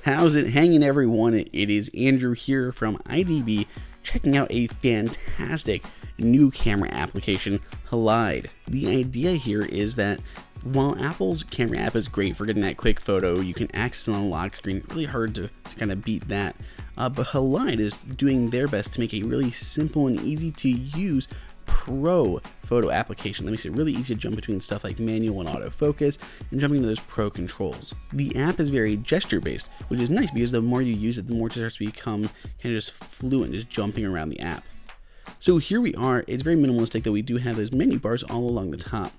How's it hanging, everyone? It is Andrew here from IDB, checking out a fantastic new camera application, Halide. The idea here is that while Apple's camera app is great for getting that quick photo, you can access it on a lock screen, really hard to kind of beat that. But Halide is doing their best to make a really simple and easy to use pro photo application that makes it really easy to jump between stuff like manual and autofocus and jumping into those pro controls. The app is very gesture based, which is nice because the more you use it, the more it starts to become kind of just fluent, just jumping around the app. So here we are. It's very minimalistic, though we do have those menu bars all along the top.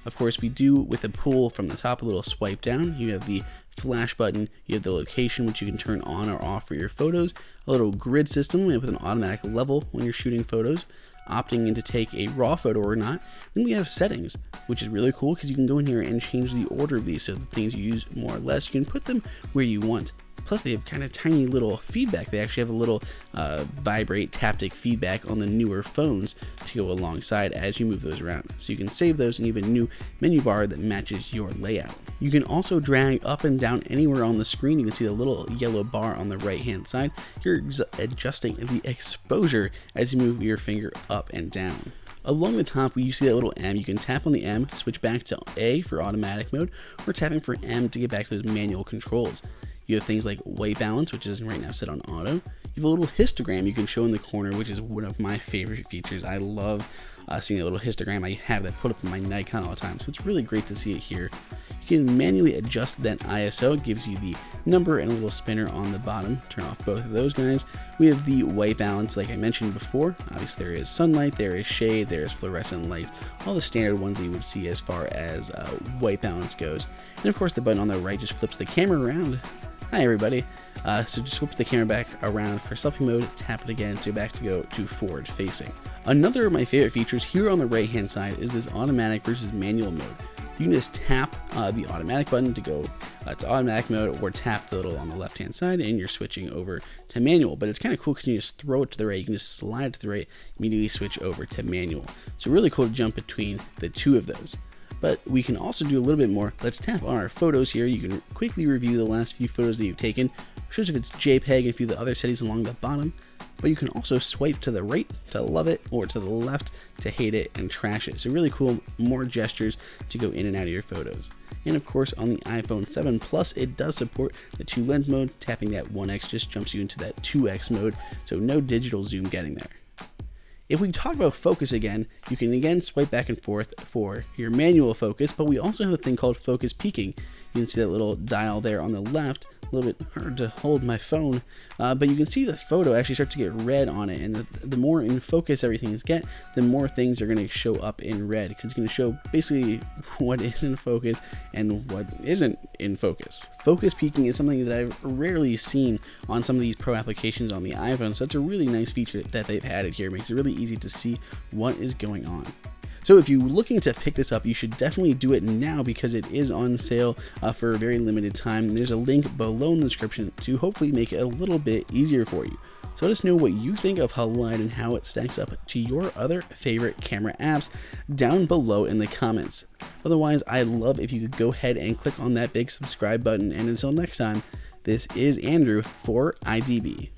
Of course, we do, with the pull from the top, a little swipe down. You have the flash button, you have the location, which you can turn on or off for your photos, a little grid system with an automatic level when you're shooting photos, opting in to take a raw photo or not. Then we have settings, which is really cool because you can go in here and change the order of these, so the things you use more or less, you can put them where you want. Plus, they have kind of tiny little feedback. They actually have a little vibrate taptic feedback on the newer phones to go alongside as you move those around. So you can save those and you have a new menu bar that matches your layout. You can also drag up and down anywhere on the screen. You can see the little yellow bar on the right hand side. You're adjusting the exposure as you move your finger up and down. Along the top, you see that little M. You can tap on the M, switch back to A for automatic mode, or tapping for M to get back to those manual controls. You have things like white balance, which is right now set on auto. You have a little histogram you can show in the corner, which is one of my favorite features. I love seeing a little histogram. I have that put up in my Nikon all the time, so it's really great to see it here. You can manually adjust that ISO. It gives you the number and a little spinner on the bottom. Turn off both of those guys. We have the white balance, like I mentioned before. Obviously, there is sunlight, there is shade, there is fluorescent lights, all the standard ones that you would see as far as white balance goes. And of course, the button on the right just flips the camera around. Hi everybody. So just flips the camera back around for selfie mode, tap it again to go to forward facing. Another of my favorite features here on the right hand side is this automatic versus manual mode. You can just tap the automatic button to go to automatic mode, or tap the little on the left hand side and you're switching over to manual. But it's kind of cool because you just throw it to the right, you can just slide it to the right, immediately switch over to manual. So really cool to jump between the two of those. But we can also do a little bit more. Let's tap on our photos here. You can quickly review the last few photos that you've taken. Shows if it's JPEG and a few of the other settings along the bottom. But you can also swipe to the right to love it, or to the left to hate it and trash it. So really cool, more gestures to go in and out of your photos. And of course, on the iPhone 7 Plus, it does support the 2 lens mode. Tapping that 1x just jumps you into that 2x mode, so no digital zoom getting there. If we talk about focus again, you can again swipe back and forth for your manual focus, but we also have a thing called focus peaking. You can see that little dial there on the left. A little bit hard to hold my phone, but you can see the photo actually start to get red on it, and the more in focus everything get, the more things are going to show up in red, because it's going to show basically what is in focus and what isn't in focus. Focus peaking is something that I've rarely seen on some of these pro applications on the iPhone, so it's a really nice feature that they've added here. It makes it really easy to see what is going on. So if you're looking to pick this up, you should definitely do it now because it is on sale for a very limited time. There's a link below in the description to hopefully make it a little bit easier for you. So let us know what you think of Halide and how it stacks up to your other favorite camera apps down below in the comments. Otherwise, I'd love if you could go ahead and click on that big subscribe button. And until next time, this is Andrew for IDB.